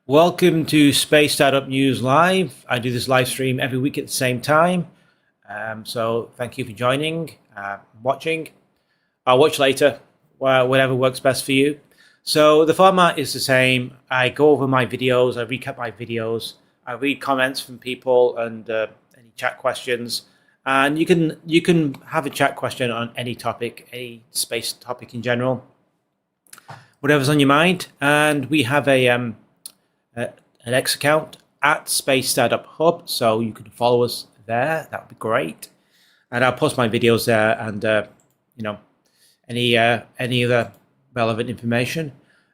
Welcome to Space Startup News Live. I do this live stream every week at the same time. So thank you for joining, watching. I'll watch later, whatever works best for you. So the format is the same. I go over my videos, I recap my videos, I read comments from people and any chat questions. And you can have a chat question on any topic, any space topic in general, whatever's on your mind. And we have an X account at Space Startup Hub, so you can follow us there. That would be great. And I'll post my videos there, and any other relevant information.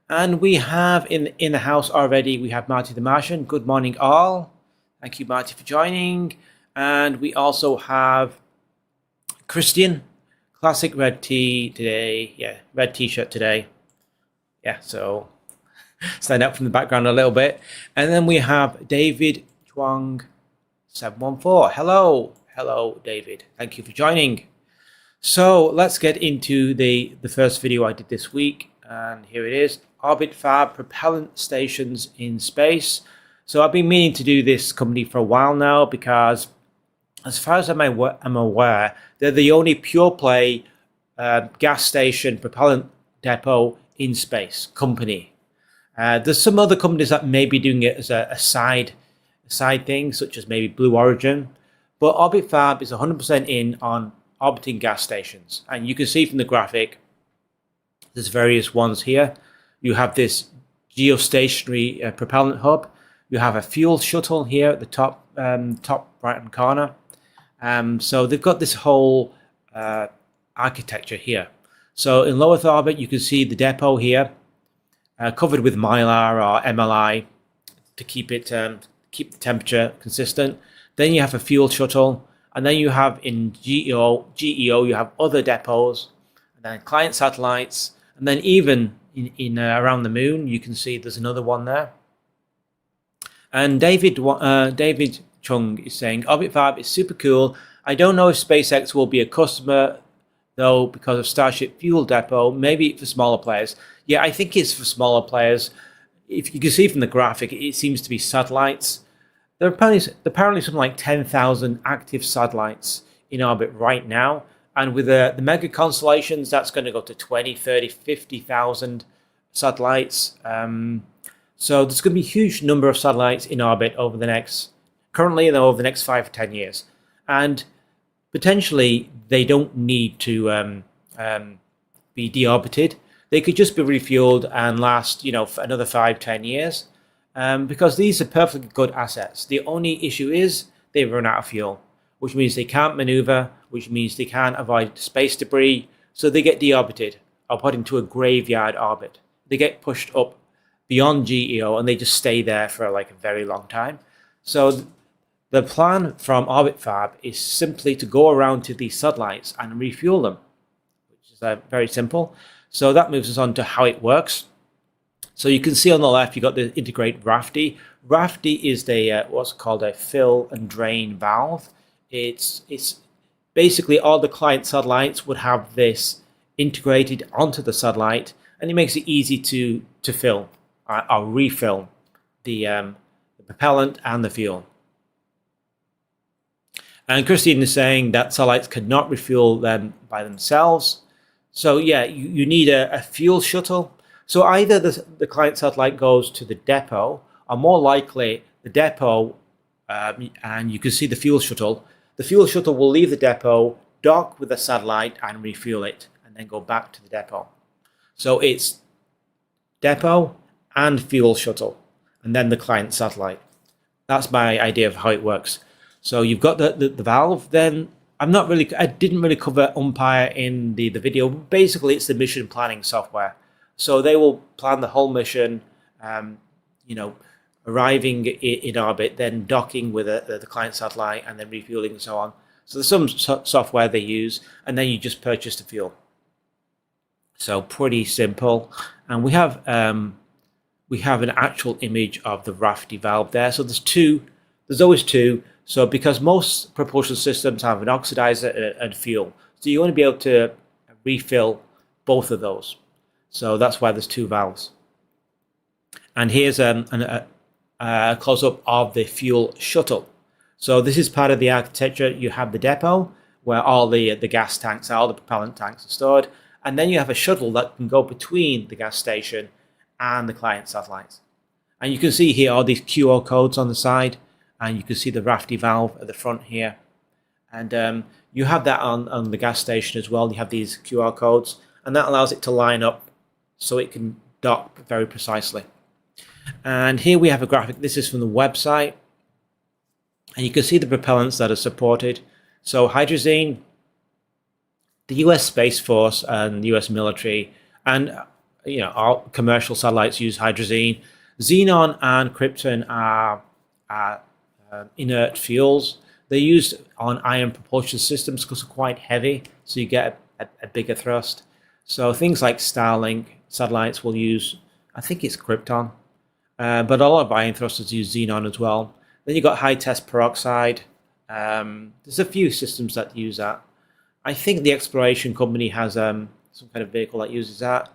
And we have in the house already. We have Marty the Martian. Good morning, all. Thank you, Marty, for joining. And we also have Christian, classic red tee today. Yeah, red T-shirt today. Yeah, so stand up from the background a little bit. And then we have David Chuang 714. Hello, David. Thank you for joining. So let's get into the first video I did this week. And here it is, Orbit Fab propellant stations in space. So I've been meaning to do this company for a while now because as far as I'm aware, they're the only pure play gas station propellant depot in space company. There's some other companies that may be doing it as a side thing, such as maybe Blue Origin, but Orbit Fab is 100% in on orbiting gas stations. And you can see from the graphic, there's various ones here. You have this geostationary propellant hub. You have a fuel shuttle here at the top right-hand corner. So they've got this whole architecture here. So in low Earth orbit, you can see the depot here, covered with mylar or MLI to keep the temperature consistent. Then you have a fuel shuttle, and then you have in GEO you have other depots, and then client satellites, and then even in around the moon you can see there's another one there. And David Chung is saying Orbit Fab is super cool. I don't know if SpaceX will be a customer though because of Starship Fuel Depot. Maybe for smaller players. Yeah, I think it's for smaller players. If you can see from the graphic, it seems to be satellites. There are apparently something like 10,000 active satellites in orbit right now. And with the mega constellations, that's going to go to 20, 30, 50,000 satellites. So there's going to be a huge number of satellites in orbit over the next 5 or 10 years. And potentially, they don't need to be deorbited. They could just be refueled and last, for another 5-10 years, because these are perfectly good assets. The only issue is they run out of fuel, which means they can't maneuver, which means they can't avoid space debris, so they get deorbited or put into a graveyard orbit. They get pushed up beyond GEO and they just stay there for like a very long time. So the plan from Orbit Fab is simply to go around to these satellites and refuel them, which is very simple. So that moves us on to how it works. So you can see on the left, you've got the integrate RAFTI. RAFTI is what's called a fill and drain valve. It's basically all the client satellites would have this integrated onto the satellite, and it makes it easy to fill or refill the propellant and the fuel. And Christine is saying that satellites cannot refuel them by themselves. So yeah, you need a fuel shuttle. So either the client satellite goes to the depot, or more likely the depot, and you can see the fuel shuttle. The fuel shuttle will leave the depot, dock with the satellite and refuel it, and then go back to the depot. So it's depot and fuel shuttle, and then the client satellite. That's my idea of how it works. So you've got the valve. Then I didn't really cover Umpire in the video. Basically, it's the mission planning software. So they will plan the whole mission, arriving in orbit, then docking with the client satellite, and then refueling and so on. So there's some software they use, and then you just purchase the fuel. So pretty simple. And we have an actual image of the RAFTI valve there. So there's always two. So because most propulsion systems have an oxidizer and fuel, so you want to be able to refill both of those. So that's why there's two valves. And here's close-up of the fuel shuttle. So this is part of the architecture. You have the depot where all the gas tanks are, all the propellant tanks are stored, and then you have a shuttle that can go between the gas station and the client satellites. And you can see here all these QR codes on the side, and you can see the Rafty valve at the front here. And you have that on the gas station as well. You have these QR codes, and that allows it to line up so it can dock very precisely. And here we have a graphic. This is from the website, and you can see the propellants that are supported. So hydrazine, the US Space Force and US military, and all commercial satellites use hydrazine. Xenon and krypton are inert fuels. They're used on ion propulsion systems because they're quite heavy, so you get a bigger thrust. So things like Starlink satellites will use, I think it's krypton, but a lot of ion thrusters use xenon as well. Then you've got high test peroxide. There's a few systems that use that. I think the exploration company has some kind of vehicle that uses that.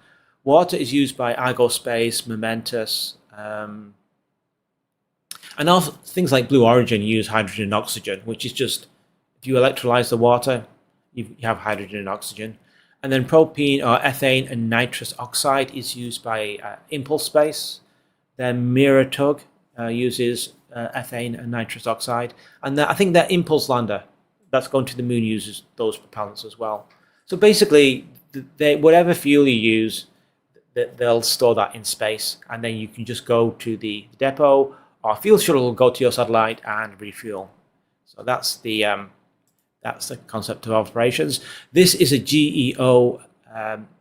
Water is used by Argo Space, Momentous, and also things like Blue Origin use hydrogen and oxygen, which is just, if you electrolyze the water, you have hydrogen and oxygen. And then propene or ethane and nitrous oxide is used by Impulse Space. Then Miratug uses ethane and nitrous oxide. And I think that Impulse Lander that's going to the moon uses those propellants as well. So basically, whatever fuel you use, they'll store that in space, and then you can just go to the depot, or fuel shuttle will go to your satellite and refuel. So that's the concept of operations. This is a GEO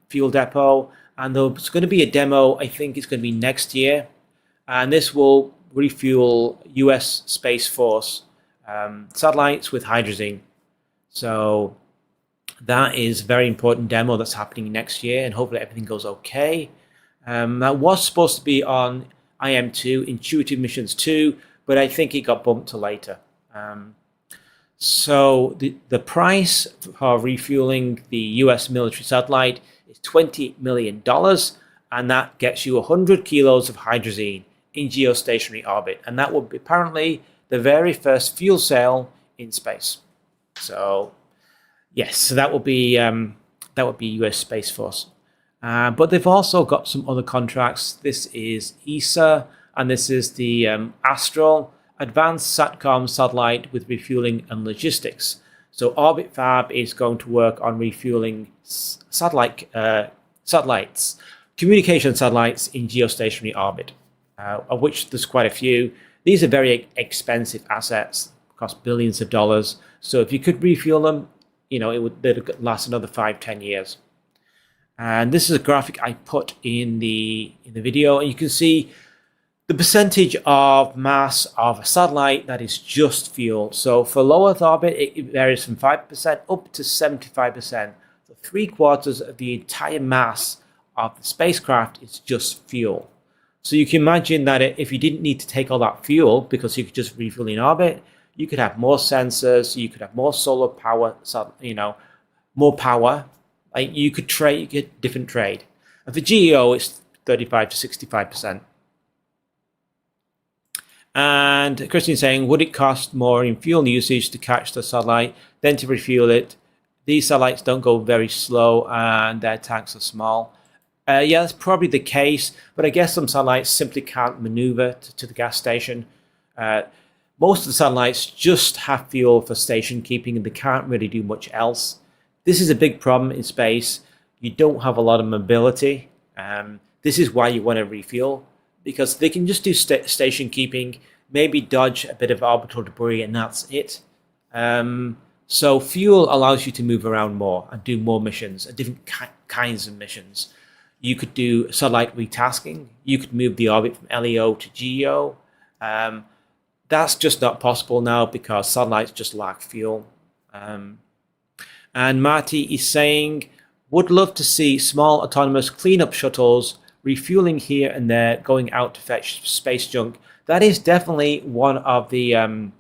fuel depot, and there's going to be a demo. I think it's going to be next year, and this will refuel US Space Force satellites with hydrazine. So that is a very important demo that's happening next year, and hopefully everything goes okay. That was supposed to be on IM2, Intuitive Missions 2, but I think it got bumped to later. So the price for refueling the US military satellite is $20 million, and that gets you 100 kilos of hydrazine in geostationary orbit, and that will be apparently the very first fuel cell in space. So yes, so that will be US Space Force. But they've also got some other contracts. This is ESA, and this is the Astral Advanced Satcom Satellite with Refueling and Logistics. So Orbit Fab is going to work on refueling satellites, communication satellites in geostationary orbit, of which there's quite a few. These are very expensive assets, cost billions of dollars. So if you could refuel them, they'd last another 5-10 years. And this is a graphic I put in the video, and you can see the percentage of mass of a satellite that is just fuel. So for low Earth orbit, it varies from 5% up to 75%. So 3/4 of the entire mass of the spacecraft is just fuel. So you can imagine that if you didn't need to take all that fuel because you could just refuel in orbit, you could have more sensors, you could have more solar power, more power. Like you could trade, you get different trade. And for GEO, it's 35 to 65%. And Christine's saying, would it cost more in fuel usage to catch the satellite than to refuel it? These satellites don't go very slow, and their tanks are small. Yeah, that's probably the case, but I guess some satellites simply can't maneuver to the gas station. Most of the satellites just have fuel for station keeping, and they can't really do much else. This is a big problem in space. You don't have a lot of mobility. This is why you want to refuel, because they can just do station keeping, maybe dodge a bit of orbital debris, and that's it. So fuel allows you to move around more and do more missions, different kinds of missions. You could do satellite retasking. You could move the orbit from LEO to GEO. That's just not possible now because satellites just lack fuel. And Marty is saying, would love to see small autonomous cleanup shuttles refueling here and there, going out to fetch space junk. That is definitely one of the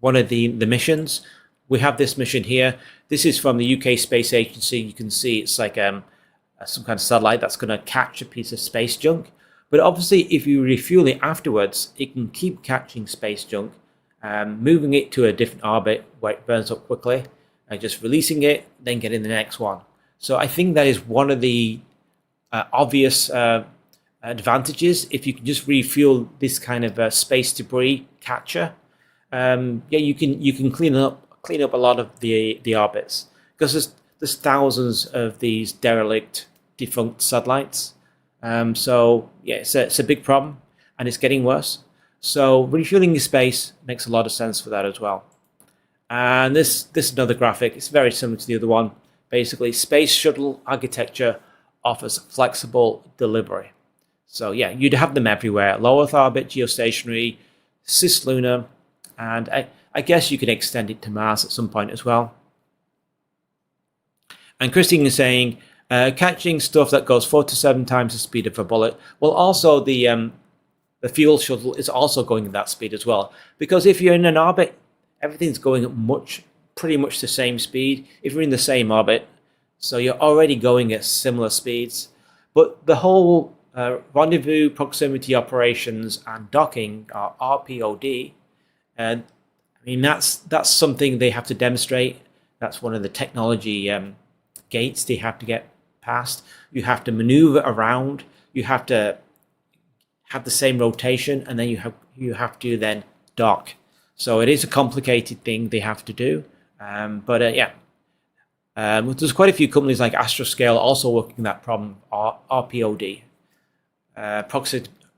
missions. We have this mission here. This is from the UK Space Agency. You can see it's like some kind of satellite that's going to catch a piece of space junk. But obviously, if you refuel it afterwards, it can keep catching space junk, moving it to a different orbit where it burns up quickly, just releasing it, then getting the next one. So I think that is one of the obvious advantages if you can just refuel this kind of space debris catcher. Yeah, you can clean up a lot of the orbits, because there's thousands of these derelict, defunct satellites. So yeah, it's a big problem, and it's getting worse. So refueling your space makes a lot of sense for that as well. And this is another graphic. It's very similar to the other one. Basically, space shuttle architecture offers flexible delivery. So yeah, you'd have them everywhere: low Earth orbit, geostationary, cislunar, and I guess you could extend it to Mars at some point as well. And Christine is saying, catching stuff that goes 4 to 7 times the speed of a bullet. Well, also the fuel shuttle is also going at that speed as well, because if you're in an orbit, everything's going at pretty much the same speed if you're in the same orbit. So you're already going at similar speeds. But the whole rendezvous, proximity operations, and docking, or RPOD, I mean, that's something they have to demonstrate. That's one of the technology gates they have to get past. You have to maneuver around. You have to have the same rotation, and then you have to then dock. So it is a complicated thing they have to do. But yeah, there's quite a few companies like Astroscale also working that problem, RPOD,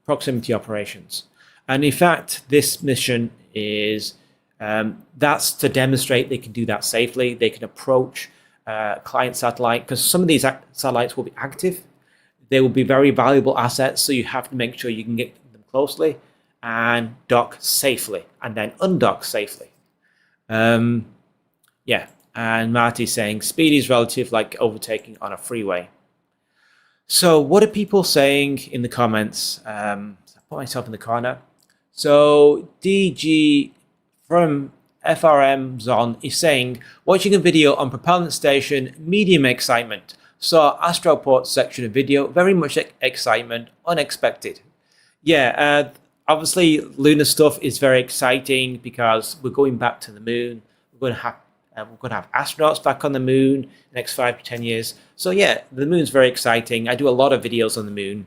proximity operations. And in fact, this mission is that's to demonstrate they can do that safely. They can approach client satellite, because some of these satellites will be active. They will be very valuable assets, so you have to make sure you can get them closely and dock safely, and then undock safely. Yeah, and Marty's saying speed is relative, like overtaking on a freeway. So what are people saying in the comments? I put myself in the corner. So DG from FRM Zon is saying, watching a video on propellant station, medium excitement. Saw Astroport section of video, very much excitement, unexpected. Yeah, obviously lunar stuff is very exciting because we're going back to the moon. We're going to have astronauts back on the moon the next 5 to 10 years. So yeah, the moon's very exciting. I do a lot of videos on the moon,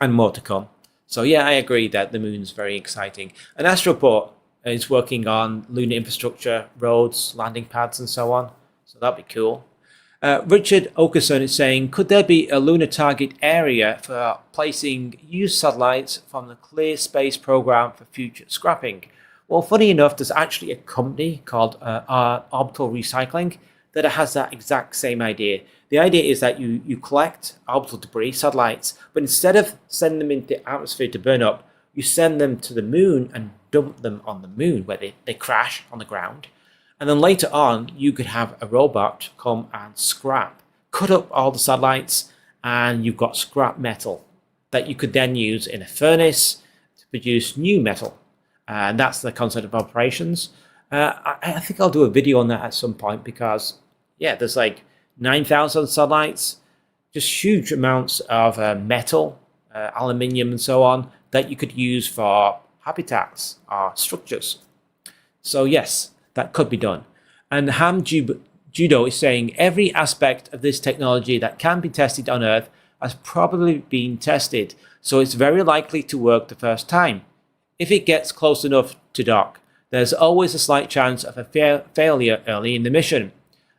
and more to come. So yeah, I agree that the moon's very exciting. And Astroport is working on lunar infrastructure, roads, landing pads, and so on. So that'd be cool. Richard Okerson is saying, could there be a lunar target area for placing used satellites from the Clear Space program for future scrapping? Well, funny enough, there's actually a company called Orbital Recycling that has that exact same idea. The idea is that you collect orbital debris, satellites, but instead of sending them into the atmosphere to burn up, you send them to the moon and dump them on the moon, where they crash on the ground. And then later on, you could have a robot come and cut up all the satellites, and you've got scrap metal that you could then use in a furnace to produce new metal. And that's the concept of operations. I think I'll do a video on that at some point, because yeah, there's like 9,000 satellites, just huge amounts of metal, aluminium and so on, that you could use for habitats or structures. So yes, that could be done. And Ham Judo is saying, every aspect of this technology that can be tested on Earth has probably been tested, so it's very likely to work the first time. If it gets close enough to dock, there's always a slight chance of a failure early in the mission.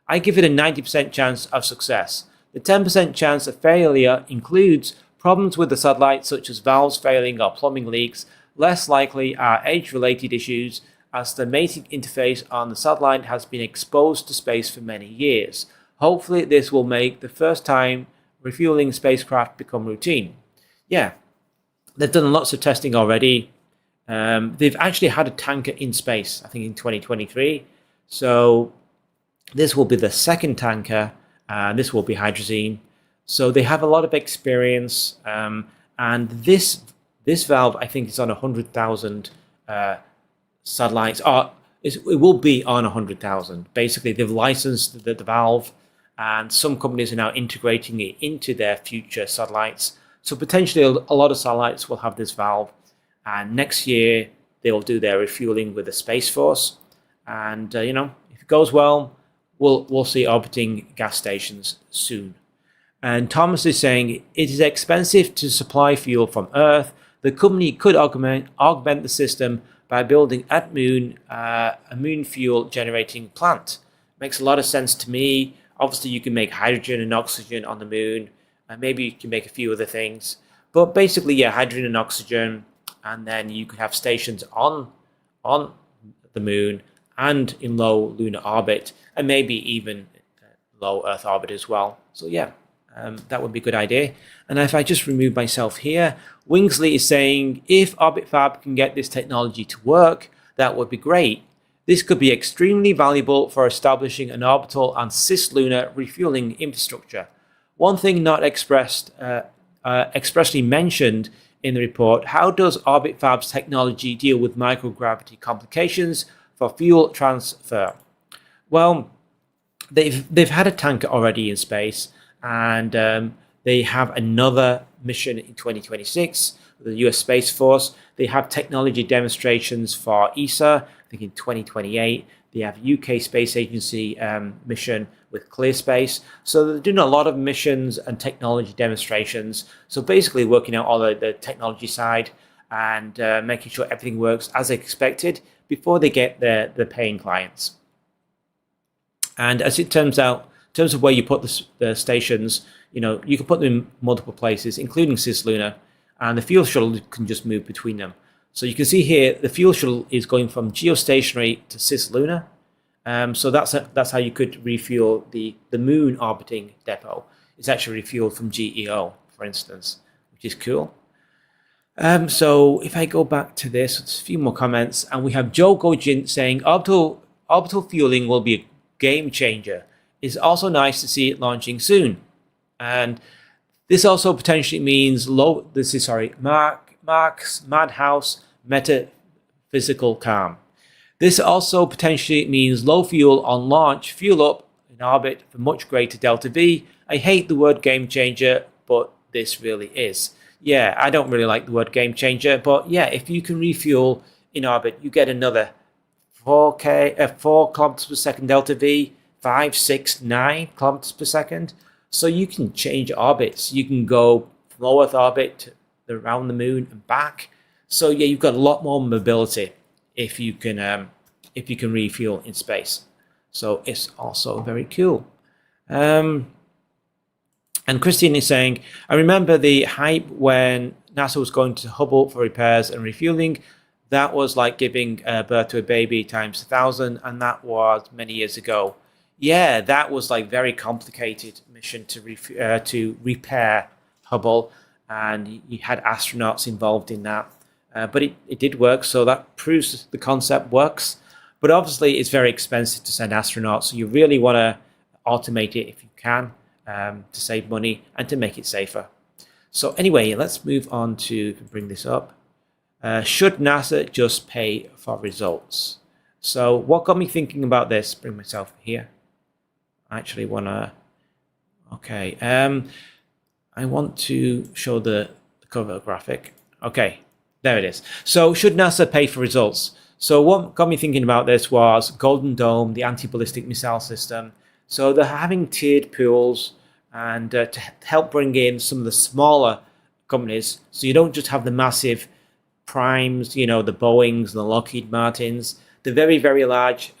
I give it a 90% chance of success. The 10% chance of failure includes problems with the satellite, such as valves failing or plumbing leaks. Less likely are age-related issues, as the mating interface on the satellite has been exposed to space for many years. Hopefully this will make the first time refueling spacecraft become routine. Yeah, they've done lots of testing already. They've actually had a tanker in space, I think in 2023. So this will be the second tanker, and this will be hydrazine. So they have a lot of experience, and this valve, I think, is on 100,000 satellites. It will be on 100,000. Basically, they've licensed the valve, and some companies are now integrating it into their future satellites. So potentially a lot of satellites will have this valve, and next year they will do their refueling with the Space Force. And if it goes well, we'll see orbiting gas stations soon. And Thomas is saying it is expensive to supply fuel from Earth. The company could augment the system by building at Moon a moon fuel generating plant. Makes a lot of sense to me. Obviously, you can make hydrogen and oxygen on the moon, and maybe you can make a few other things. But basically, yeah, hydrogen and oxygen, and then you could have stations on the moon and in low lunar orbit, and maybe even low Earth orbit as well. So yeah, that would be a good idea. And if I just remove myself here, Wingsley is saying if OrbitFab can get this technology to work, that would be great. This could be extremely valuable for establishing an orbital and cislunar refueling infrastructure. One thing not expressly mentioned in the report: how does OrbitFab's technology deal with microgravity complications for fuel transfer? Well, they've had a tanker already in space, and they have another mission in 2026 with the US Space Force. They have technology demonstrations for ESA, I think in 2028. They have UK Space Agency mission with ClearSpace. So they're doing a lot of missions and technology demonstrations. So basically working out all the technology side and making sure everything works as expected before they get the paying clients. And as it turns out, in terms of where you put the stations, you can put them in multiple places, including cislunar, and the fuel shuttle can just move between them. So you can see here, the fuel shuttle is going from geostationary to cislunar. So that's how you could refuel the moon orbiting depot. It's actually refueled from GEO, for instance, which is cool. So if I go back to this, there's a few more comments, and we have Joe Gojin saying orbital fueling will be a game changer. It's also nice to see it launching soon. And this also potentially means Mark's Madhouse metaphysical calm. This also potentially means low fuel on launch, fuel up in orbit for much greater delta V. I hate the word game changer, but this really is. Yeah, I don't really like the word game changer, but yeah, if you can refuel in orbit, you get another 4 kilometers per second delta V, 5, 6, 9 kilometers per second. So you can change orbits. You can go from low Earth orbit to around the moon and back. So yeah, you've got a lot more mobility if you can refuel in space. So it's also very cool. And Christine is saying, I remember the hype when NASA was going to Hubble for repairs and refueling. That was like giving birth to a baby times 1,000, and that was many years ago. Yeah, that was like very complicated mission to repair Hubble, and you had astronauts involved in that. But it did work, so that proves the concept works. But obviously, it's very expensive to send astronauts, so you really want to automate it if you can to save money and to make it safer. So anyway, let's move on to bring this up. Should NASA just pay for results? So what got me thinking about this? Bring myself here. I actually want to. Okay. I want to show the cover graphic. Okay, there it is. So should NASA pay for results? So what got me thinking about this was Golden Dome, the anti-ballistic missile system. So they're having tiered pools and to help bring in some of the smaller companies. So you don't just have the massive primes, the Boeings and the Lockheed Martins, the very, very large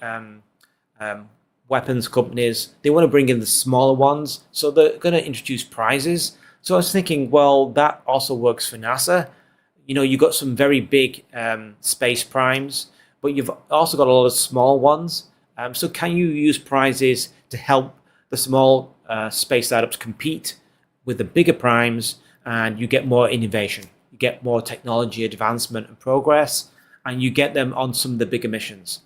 weapons companies. They want to bring in the smaller ones. So they're going to introduce prizes. So I was thinking, well, that also works for NASA. You've got some very big space primes, but you've also got a lot of small ones. So can you use prizes to help the small space startups compete with the bigger primes, and you get more innovation, you get more technology advancement and progress, and you get them on some of the bigger missions.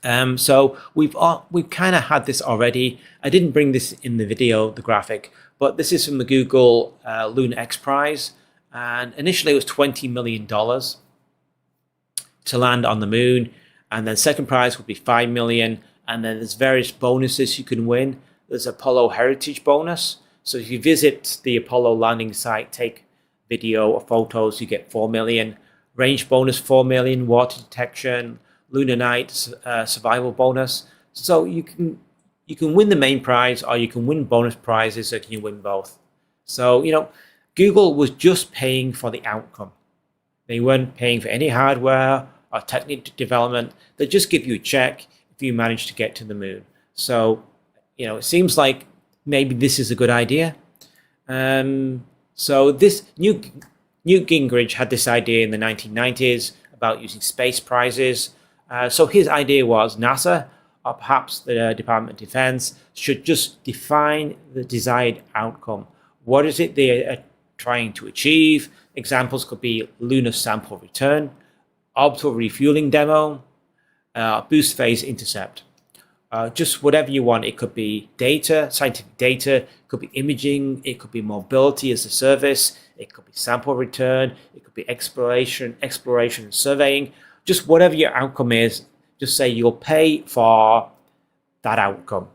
So we've kind of had this already. I didn't bring this in the video, the graphic, but this is from the Google Lunar X Prize, and initially it was $20 million to land on the moon, and then second prize would be $5 million, and then there's various bonuses you can win. There's Apollo Heritage bonus, So if you visit the Apollo landing site, take video or photos, you get 4 million. Range bonus 4 million, water detection, lunar night survival bonus. So you can win the main prize, or you can win bonus prizes, so you can win both. So Google was just paying for the outcome. They weren't paying for any hardware or technical development. They just give you a check if you manage to get to the moon. So it seems like maybe this is a good idea. So this Newt Gingrich had this idea in the 1990s about using space prizes. So his idea was NASA, or perhaps the Department of Defense, should just define the desired outcome. What is it they are trying to achieve? Examples could be lunar sample return, orbital refueling demo, boost phase intercept. Just whatever you want. It could be data, scientific data, it could be imaging, it could be mobility as a service, it could be sample return, it could be exploration and surveying. Just whatever your outcome is, just say you'll pay for that outcome.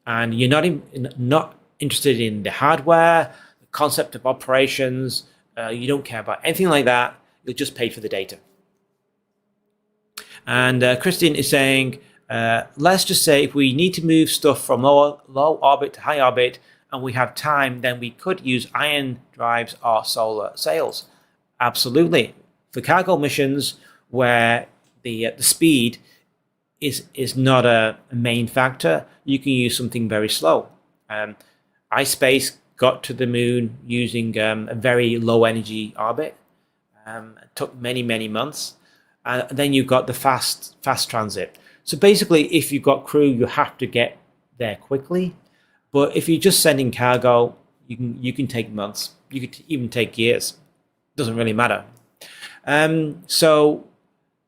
And you're not interested in the hardware, the concept of operations, you don't care about anything like that, you'll just pay for the data. And Christine is saying, let's just say if we need to move stuff from low orbit to high orbit and we have time, then we could use ion drives or solar sails. Absolutely. For cargo missions where the speed is not a main factor, you can use something very slow. iSpace got to the moon using a very low energy orbit. It took many months. And then you've got the fast transit. So basically, if you've got crew, you have to get there quickly. But if you're just sending cargo, you can take months. You could even take years. Doesn't really matter. So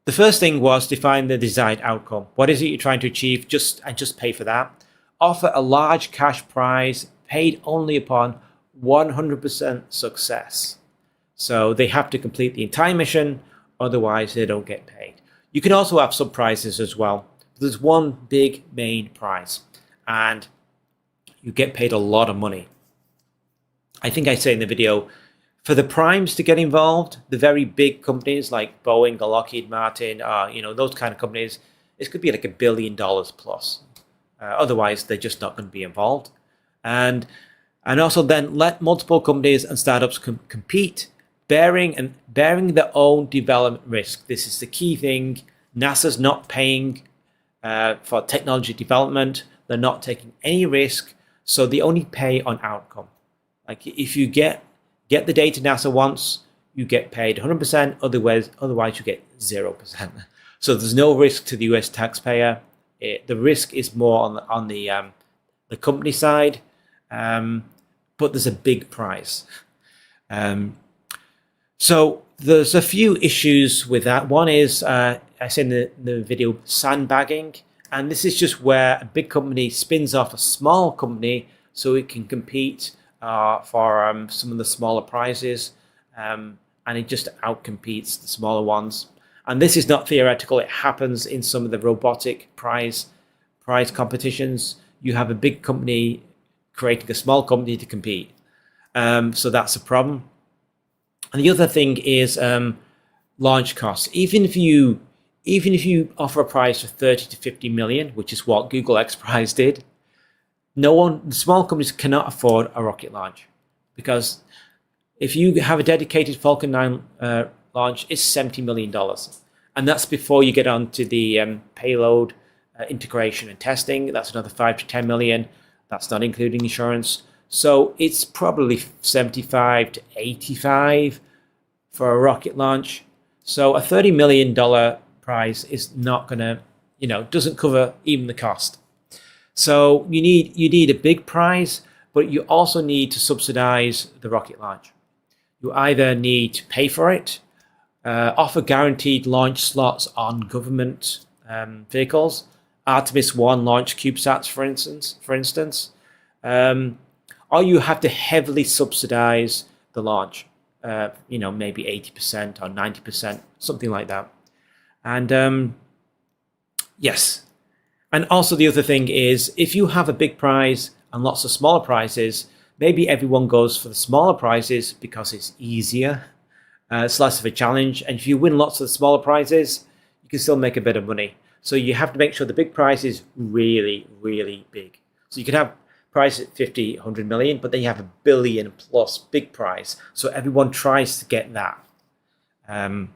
the first thing was define the desired outcome. What is it you're trying to achieve? Just pay for that. Offer a large cash prize paid only upon 100% success. So they have to complete the entire mission, otherwise they don't get paid. You can also have sub prizes as well. There's one big main prize, and you get paid a lot of money. I think I say in the video, for the primes to get involved, the very big companies like Boeing or Lockheed Martin, those kind of companies, it could be like $1 billion plus. Otherwise, they're just not going to be involved. And also then let multiple companies and startups compete, bearing their own development risk. This is the key thing. NASA's not paying for technology development. They're not taking any risk, so they only pay on outcome. Like if you get the data NASA wants, you get paid 100%. Otherwise you get 0%. So there's no risk to the US taxpayer. The risk is more on the company side, but there's a big prize. So there's a few issues with that. One is, I said in the video, sandbagging. And this is just where a big company spins off a small company so it can compete for some of the smaller prizes. And it just outcompetes the smaller ones. And this is not theoretical. It happens in some of the robotic prize competitions. You have a big company creating a small company to compete. So that's a problem. And the other thing is launch costs. Even if you offer a prize for 30 to 50 million, which is what Google X Prize did, the small companies cannot afford a rocket launch, because if you have a dedicated Falcon 9 launch, it's $70 million. And that's before you get onto the payload integration and testing. That's another 5 to 10 million. That's not including insurance. So it's probably 75 to 85 for a rocket launch. So a $30 million prize is not going to, doesn't cover even the cost. So you need a big prize, but you also need to subsidize the rocket launch. You either need to pay for it, offer guaranteed launch slots on government vehicles, Artemis 1 launch CubeSats, for instance, or you have to heavily subsidize the launch, maybe 80% or 90%, something like that. And yes. And also the other thing is, if you have a big prize and lots of smaller prizes, maybe everyone goes for the smaller prizes because it's easier. It's less of a challenge. And if you win lots of the smaller prizes, you can still make a bit of money. So you have to make sure the big prize is really, really big. So you could have prize at 50, 100 million, but then you have a billion plus big prize. So everyone tries to get that. And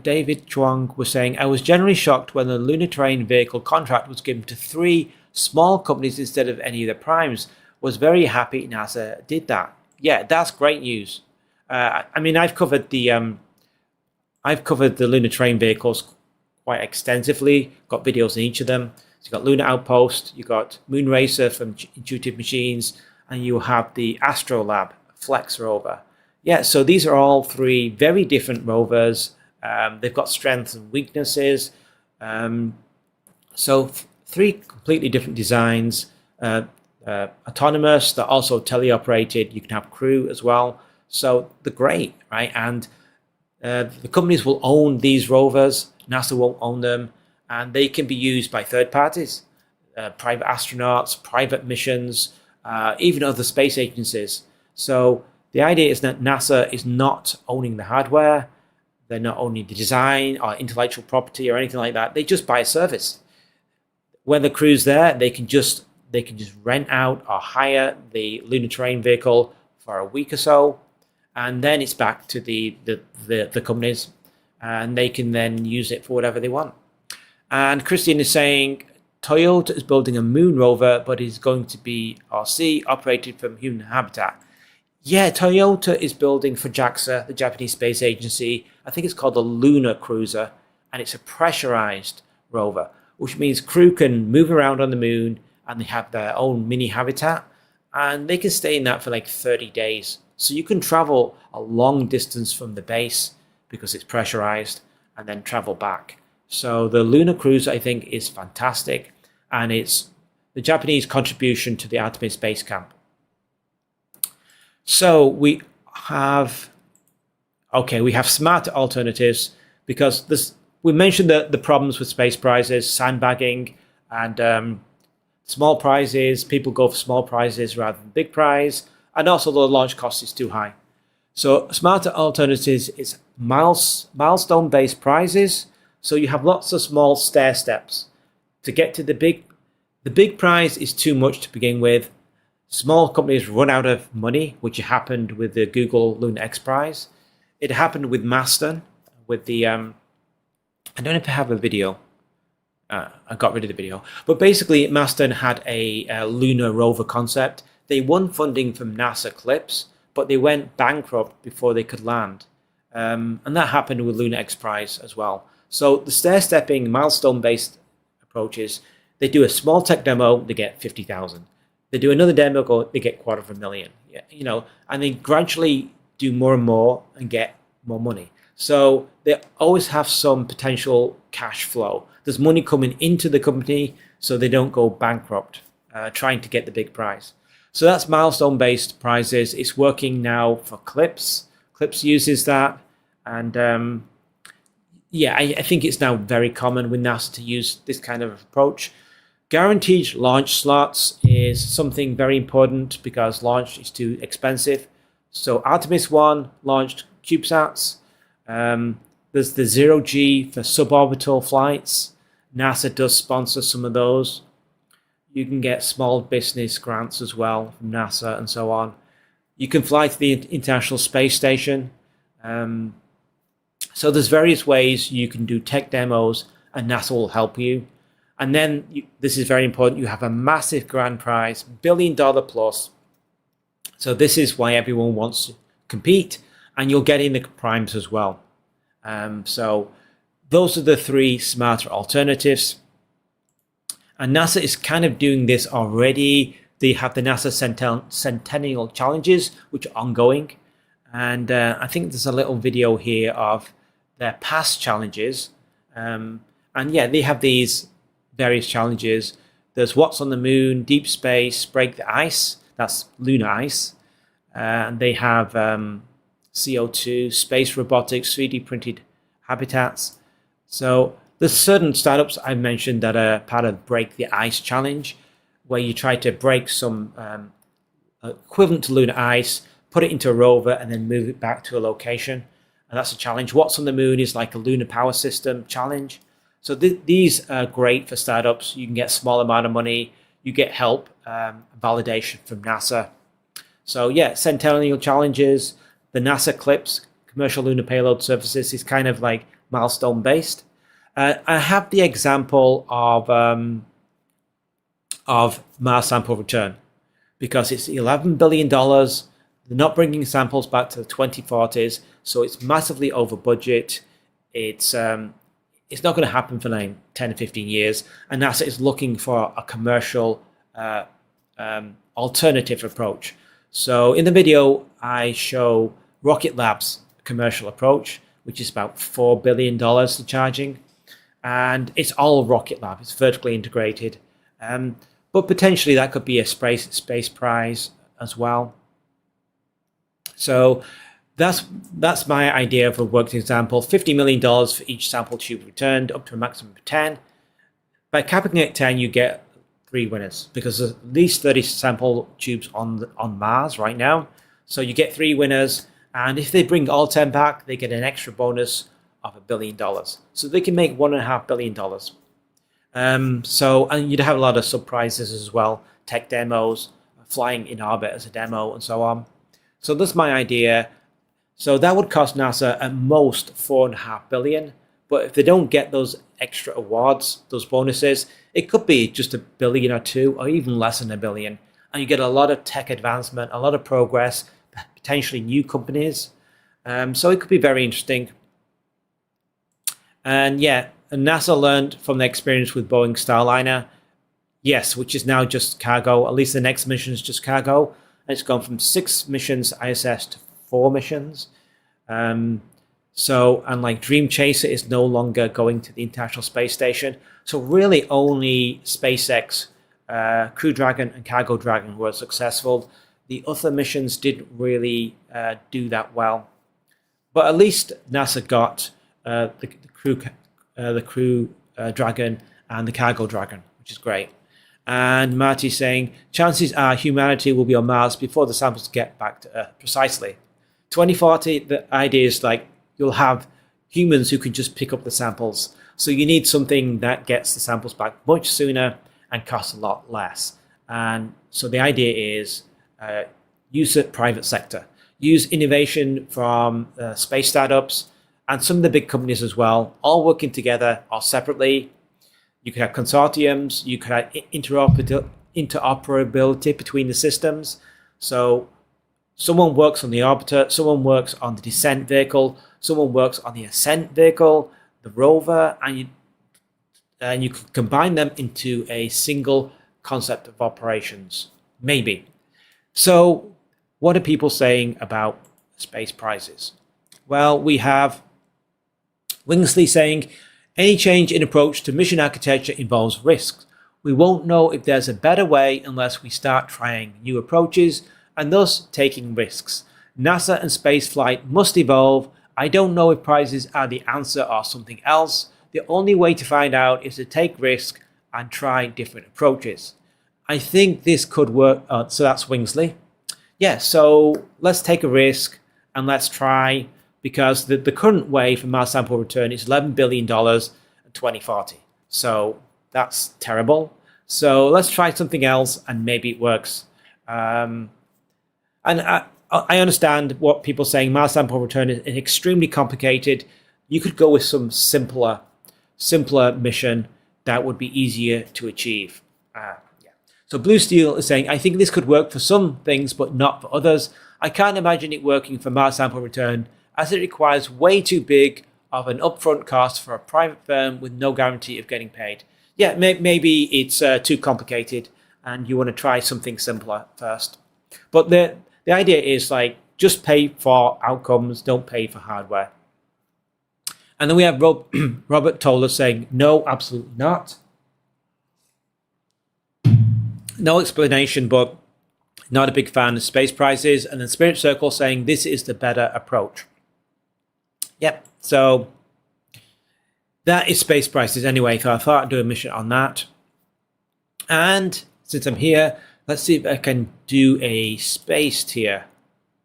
David Chuang was saying, I was generally shocked when the lunar terrain vehicle contract was given to 3 small companies instead of any of the primes. Was very happy NASA did that. Yeah, that's great news. I mean, I've covered the lunar terrain vehicles quite extensively. Got videos in each of them. So you've got Lunar Outpost, you've got Moon Racer from Intuitive Machines, and you have the Astrolab Flex rover. Yeah, so these are all 3 very different rovers. They've got strengths and weaknesses. So 3 completely different designs. Autonomous, they're also teleoperated. You can have crew as well. So they're great, right? And the companies will own these rovers. NASA won't own them. And they can be used by third parties, private astronauts, private missions, even other space agencies. So the idea is that NASA is not owning the hardware. They're not owning the design or intellectual property or anything like that. They just buy a service. When the crew's there, they can just rent out or hire the lunar terrain vehicle for a week or so, and then it's back to the companies, and they can then use it for whatever they want. And Christian is saying Toyota is building a moon rover, but is going to be RC operated from human habitat. Yeah, Toyota is building for JAXA, the Japanese Space Agency. I think it's called the Lunar Cruiser, and it's a pressurized rover, which means crew can move around on the moon and they have their own mini habitat, and they can stay in that for like 30 days. So you can travel a long distance from the base because it's pressurized and then travel back. So the Lunar Cruiser, I think, is fantastic, and it's the Japanese contribution to the Artemis Base Camp. So we have smarter alternatives because we mentioned the problems with space prizes, sandbagging, and small prizes. People go for small prizes rather than big prize, and also the launch cost is too high. So smarter alternatives is milestone-based prizes. So you have lots of small stair steps to get to the big. The big prize is too much to begin with. Small companies run out of money, which happened with the Google Lunar X Prize. It happened with Marston, with the I don't know if I have a video. I got rid of the video. But basically, Marston had a lunar rover concept. They won funding from NASA CLIPS, but they went bankrupt before they could land. And that happened with Lunar X Prize as well. So the stair-stepping, milestone-based approaches, they do a small tech demo, they get 50,000. They do another demo, they get $250,000. Yeah, and they gradually do more and more and get more money. So they always have some potential cash flow. There's money coming into the company so they don't go bankrupt trying to get the big prize. So that's milestone-based prizes. It's working now for CLIPS. CLIPS uses that. And I think it's now very common with NASA to use this kind of approach. Guaranteed launch slots is something very important because launch is too expensive. So Artemis 1 launched CubeSats. There's the 0G for suborbital flights. NASA does sponsor some of those. You can get small business grants as well from NASA and so on. You can fly to the International Space Station. So there's various ways you can do tech demos and NASA will help you. And then, this is very important, you have a massive grand prize, $1 billion plus. So this is why everyone wants to compete, and you'll get in the primes as well. So those are the 3 smarter alternatives. And NASA is kind of doing this already. They have the NASA Centennial Challenges, which are ongoing. And I think there's a little video here of their past challenges. And yeah, they have these various challenges. There's What's on the Moon, Deep Space, Break the Ice. That's lunar ice. And they have CO2, space robotics, 3D printed habitats. So there's certain startups I mentioned that are part of Break the Ice challenge. where you try to break some equivalent to lunar ice, put it into a rover, and then move it back to a location. And that's a challenge. What's on the moon is like a lunar power system challenge. So these are great for startups. You can get a small amount of money. You get help, validation from NASA. So yeah, Centennial challenges. The NASA CLPS, Commercial Lunar Payload Services, is kind of like milestone based. I have the example of Mars sample return, because it's $11 billion. They're not bringing samples back to the 2040s, so it's massively over budget. It's not going to happen for like 10 or 15 years, and NASA is looking for a commercial alternative approach. So in the video, I show Rocket Lab's commercial approach, which is about $4 billion they're charging, and it's all Rocket Lab. It's vertically integrated, but potentially that could be a space prize as well. So that's my idea of a worked example. $50 million for each sample tube returned, up to a maximum of 10. By capping it at 10, you get 3 winners, because there's at least 30 sample tubes on Mars right now. So you get 3 winners, and if they bring all 10 back, they get an extra bonus of $1 billion. So they can make $1.5 billion. And you'd have a lot of surprises as well, tech demos, flying in orbit as a demo, and so on. So that's my idea. So that would cost NASA at most $4.5 billion. But if they don't get those extra awards, those bonuses, it could be just $1 billion or $2 billion, or even less than $1 billion. And you get a lot of tech advancement, a lot of progress, potentially new companies. So it could be very interesting. And yeah, NASA learned from the experience with Boeing Starliner, yes, which is now just cargo. At least the next mission is just cargo. And it's gone from 6 missions ISS to 4 missions. And like Dream Chaser is no longer going to the International Space Station. So really only SpaceX, Crew Dragon and Cargo Dragon were successful. The other missions didn't really do that well. But at least NASA got the Crew Dragon and the Cargo Dragon, which is great. And Marty's saying, chances are humanity will be on Mars before the samples get back to Earth. Precisely. 2040, the idea is like you'll have humans who can just pick up the samples. So you need something that gets the samples back much sooner and costs a lot less. And so the idea is use the private sector. Use innovation from space startups and some of the big companies as well, all working together or separately. You could have consortiums, you could have interoperability between the systems. So someone works on the orbiter, someone works on the descent vehicle, someone works on the ascent vehicle, the rover, and you could combine them into a single concept of operations, maybe. So what are people saying about space prizes? Well, we have Wingsley saying, any change in approach to mission architecture involves risks. We won't know if there's a better way unless we start trying new approaches and thus taking risks. NASA and spaceflight must evolve. I don't know if prizes are the answer or something else. The only way to find out is to take risk and try different approaches. I think this could work. So that's Wingsley. Yeah, so let's take a risk and let's try, because the current way for Mars sample return is $11 billion in 2040. So that's terrible. So let's try something else and maybe it works. And I understand what people are saying. Mars sample return is extremely complicated. You could go with some simpler mission that would be easier to achieve. So Blue Steel is saying, I think this could work for some things, but not for others. I can't imagine it working for Mars sample return, as it requires way too big of an upfront cost for a private firm with no guarantee of getting paid. Yeah, maybe it's too complicated and you want to try something simpler first. But the idea is like, just pay for outcomes, don't pay for hardware. And then we have Robert Toller saying, no, absolutely not. No explanation, but not a big fan of space prizes. And then Spirit Circle saying, this is the better approach. Yep, so that is space prices anyway, so I thought I'd do a mission on that. And since I'm here, let's see if I can do a spaced here.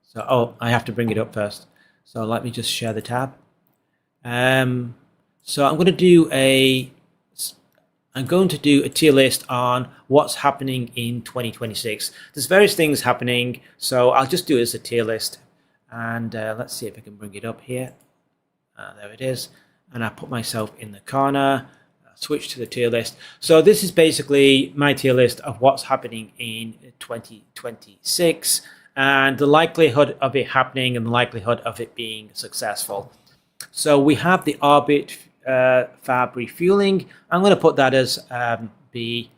So, oh, I have to bring it up first. So let me just share the tab. So I'm going to do a tier list on what's happening in 2026. There's various things happening, so I'll just do it as a tier list. And let's see if I can bring it up here. There it is. And I put myself in the corner. Switch to the tier list. So this is basically my tier list of what's happening in 2026 and the likelihood of it happening and the likelihood of it being successful. So we have the orbit fab refueling. I'm going to put that as B.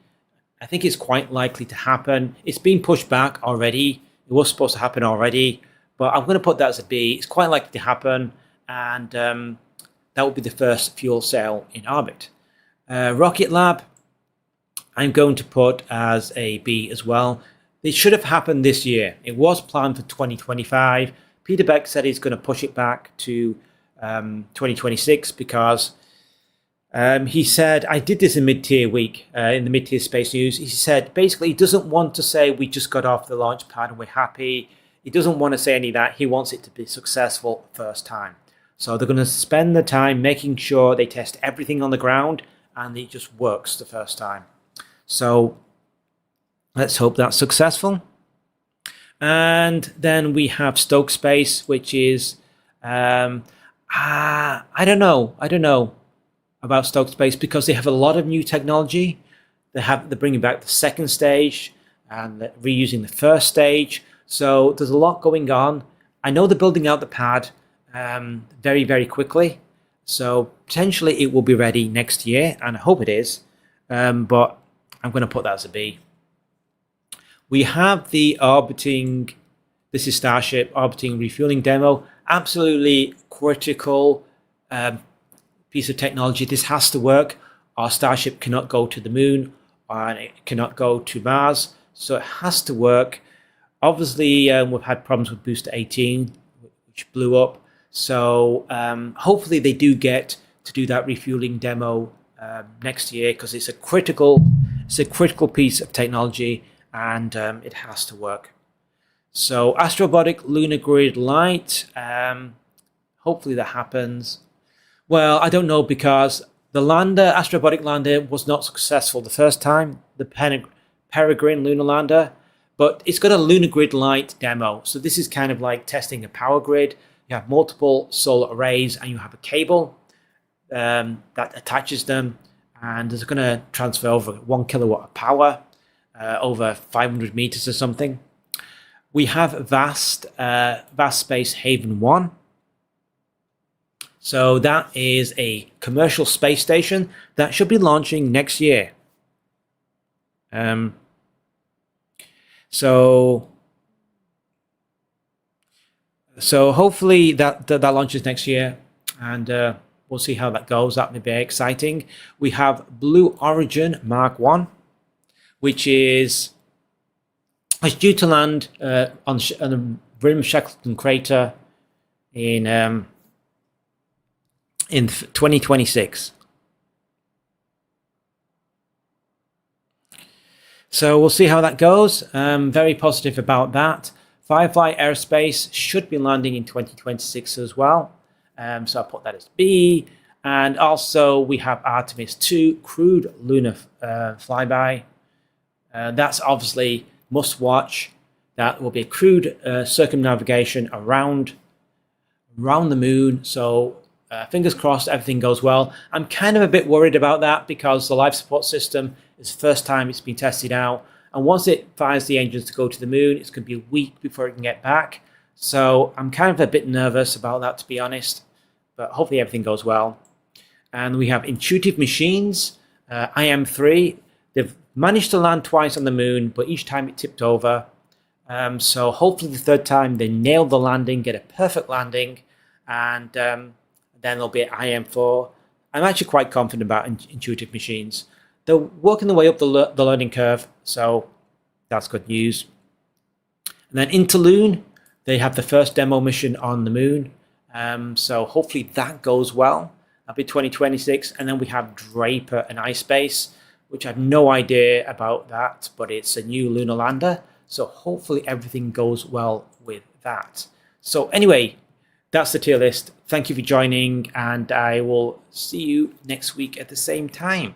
I think it's quite likely to happen. It's been pushed back already. It was supposed to happen already, but I'm going to put that as a B. It's quite likely to happen, and that will be the first fuel cell in orbit. Rocket Lab, I'm going to put as a B as well. It should have happened this year. It was planned for 2025. Peter Beck said he's going to push it back to 2026 because he said, I did this in mid-tier week, in the mid-tier space news. He said basically he doesn't want to say we just got off the launch pad and we're happy. He doesn't want to say any of that. He wants it to be successful first time. So they're going to spend the time making sure they test everything on the ground and it just works the first time. So let's hope that's successful. And then we have Stoke Space, which is, I don't know about Stoke Space because they have a lot of new technology. They're bringing back the second stage and they're reusing the first stage. So there's a lot going on. I know they're building out the pad very, very quickly. So potentially it will be ready next year, and I hope it is. But I'm going to put that as a B. We have the orbiting, this is Starship, orbiting refueling demo. Absolutely critical piece of technology. This has to work. Our Starship cannot go to the moon and it cannot go to Mars. So it has to work. Obviously, we've had problems with Booster 18, which blew up. So hopefully they do get to do that refueling demo next year because it's a critical piece of technology and it has to work. So Astrobotic Lunar Grid Light, hopefully that happens. Well, I don't know because the Astrobotic lander was not successful the first time, the Peregrine lunar lander, but it's got a Lunar Grid Light demo. So this is kind of like testing a power grid. You have multiple solar arrays and you have a cable that attaches them, and it's going to transfer over 1 kilowatt of power over 500 meters or something. We have Vast Space Haven 1. So that is a commercial space station that should be launching next year. So hopefully that launches next year, and we'll see how that goes. That may be exciting. We have Blue Origin Mark 1, which is due to land on the rim of Shackleton crater in 2026. So we'll see how that goes. Very positive about that. Firefly Aerospace should be landing in 2026 as well. So I'll put that as B. And also we have Artemis 2 crewed lunar flyby. That's obviously must watch. That will be a crewed circumnavigation around the moon. So fingers crossed everything goes well. I'm kind of a bit worried about that because the life support system is the first time it's been tested out. And once it fires the engines to go to the moon, it's going to be a week before it can get back. So I'm kind of a bit nervous about that, to be honest. But hopefully everything goes well. And we have Intuitive Machines, IM3. They've managed to land twice on the moon, but each time it tipped over. So hopefully the third time they nail the landing, get a perfect landing. And then there'll be IM4. I'm actually quite confident about Intuitive Machines. They're working their way up the learning curve, so that's good news. And then Interloon, they have the first demo mission on the moon, so hopefully that goes well. That'll be 2026. And then we have Draper and iSpace. which I have no idea about that, but it's a new lunar lander. So hopefully everything goes well with that. So anyway, that's the tier list. Thank you for joining, and I will see you next week at the same time.